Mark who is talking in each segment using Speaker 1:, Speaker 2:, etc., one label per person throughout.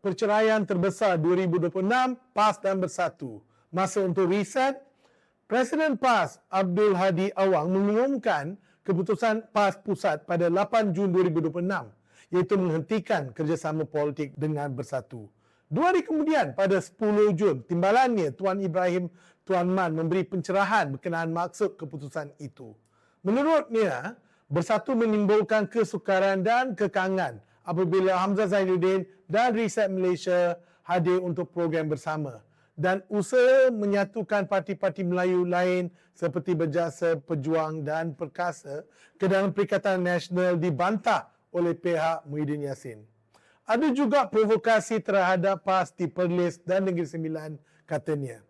Speaker 1: perceraian terbesar 2026, PAS dan Bersatu. Masa untuk riset, Presiden PAS Abdul Hadi Awang mengumumkan keputusan PAS Pusat pada 8 Jun 2026 iaitu menghentikan kerjasama politik dengan Bersatu. 2 hari kemudian pada 10 Jun, timbalannya Tuan Ibrahim Tuan Man memberi pencerahan berkenaan maksud keputusan itu. Menurutnya, Bersatu menimbulkan kesukaran dan kekangan apabila Hamzah Zainuddin dan Riset Malaysia hadir untuk program bersama dan usaha menyatukan parti-parti Melayu lain seperti Berjasa, Pejuang dan Perkasa ke dalam Perikatan Nasional dibantah oleh pihak Muhyiddin Yassin. Ada juga provokasi terhadap PAS di Perlis dan Negeri Sembilan, katanya.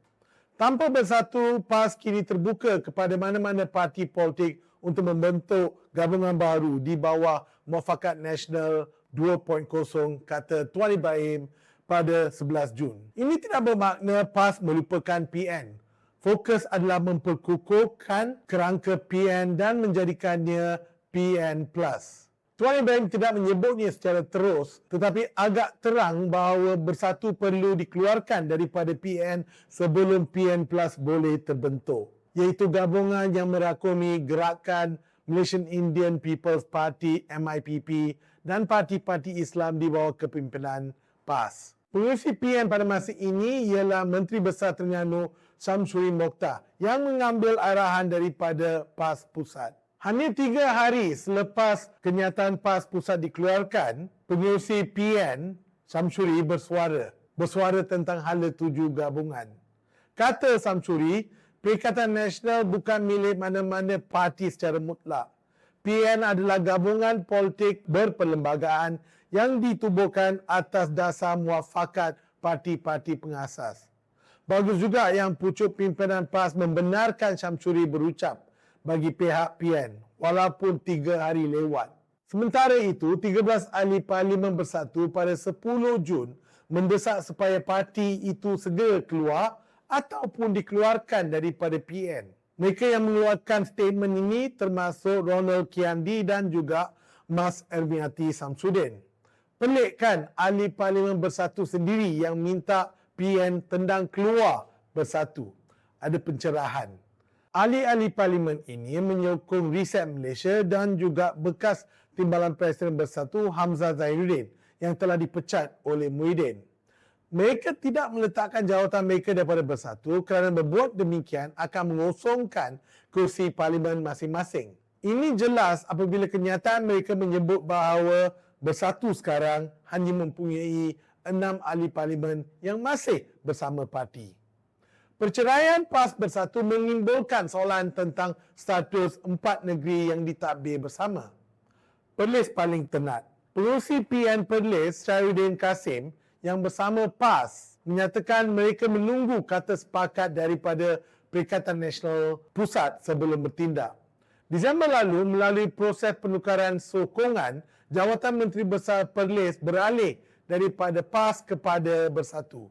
Speaker 1: Tanpa Bersatu, PAS kini terbuka kepada mana-mana parti politik untuk membentuk gabungan baru di bawah Muafakat Nasional 2.0, kata Tuan Ibrahim pada 11 Jun. Ini tidak bermakna PAS melupakan PN. Fokus adalah memperkukuhkan kerangka PN dan menjadikannya PN+. Tuan Ibrahim tidak menyebutnya secara terus tetapi agak terang bahawa Bersatu perlu dikeluarkan daripada PN sebelum PN+ boleh terbentuk, iaitu gabungan yang merakumi Gerakan Malaysian Indian People's Party MIPP dan parti-parti Islam di bawah kepimpinan PAS. Pengerusi PN pada masa ini ialah Menteri Besar Terengganu Syamsuri Mokhtar yang mengambil arahan daripada PAS Pusat. Hanya 3 hari selepas kenyataan PAS Pusat dikeluarkan, pengerusi PN Syamsuri bersuara tentang hala tuju gabungan. Kata Syamsuri, Perikatan Nasional bukan milik mana-mana parti secara mutlak. PN adalah gabungan politik berperlembagaan yang ditubuhkan atas dasar muafakat parti-parti pengasas. Bagus juga yang pucuk pimpinan PAS membenarkan Syamsuri berucap bagi pihak PN walaupun 3 hari lewat. Sementara itu, 13 ahli Parlimen Bersatu pada 10 Jun mendesak supaya parti itu segera keluar ataupun dikeluarkan daripada PN. Mereka yang mengeluarkan statement ini termasuk Ronald Kiandi dan juga Mas Ermiati Samsudin. Pelik kan ahli Parlimen Bersatu sendiri yang minta PN tendang keluar Bersatu. Ada pencerahan. Ahli-ahli Parlimen ini menyokong Riset Malaysia dan juga bekas Timbalan Presiden Bersatu Hamzah Zainuddin yang telah dipecat oleh Muhyiddin. Mereka tidak meletakkan jawatan mereka daripada Bersatu kerana berbuat demikian akan mengosongkan kursi Parlimen masing-masing. Ini jelas apabila kenyataan mereka menyebut bahawa Bersatu sekarang hanya mempunyai 6 ahli Parlimen yang masih bersama parti. Perceraian PAS Bersatu menimbulkan soalan tentang status 4 negeri yang ditadbir bersama. Perlis paling tenat. Pengerusi PN Perlis, Syarudin Kasim, yang bersama PAS menyatakan mereka menunggu kata sepakat daripada Perikatan Nasional Pusat sebelum bertindak. Disember lalu, melalui proses penukaran sokongan, jawatan Menteri Besar Perlis beralih daripada PAS kepada Bersatu.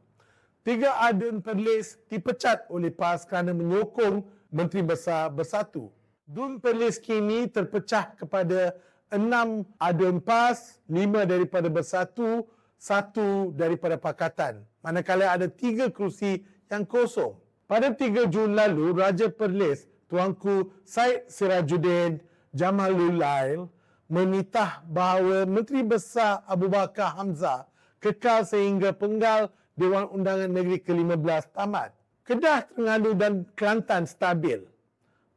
Speaker 1: 3 adun Perlis dipecat oleh PAS kerana menyokong Menteri Besar Bersatu. Dun Perlis kini terpecah kepada 6 adun PAS, 5 daripada Bersatu, 1 daripada Pakatan, manakala ada 3 kerusi yang kosong. Pada 3 Jun lalu, Raja Perlis, Tuanku Syed Sirajuddin Jamalul Lail menitah bahawa Menteri Besar Abu Bakar Hamzah kekal sehingga penggal Dewan Undangan Negeri ke-15 tamat. Kedah, Terengganu dan Kelantan stabil.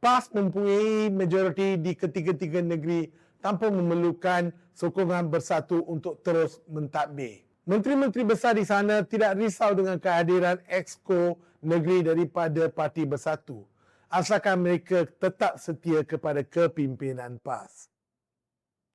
Speaker 1: PAS mempunyai majoriti di ketiga-tiga negeri tanpa memerlukan sokongan Bersatu untuk terus mentadbir. Menteri-menteri besar di sana tidak risau dengan kehadiran exco negeri daripada Parti Bersatu, asalkan mereka tetap setia kepada kepimpinan PAS.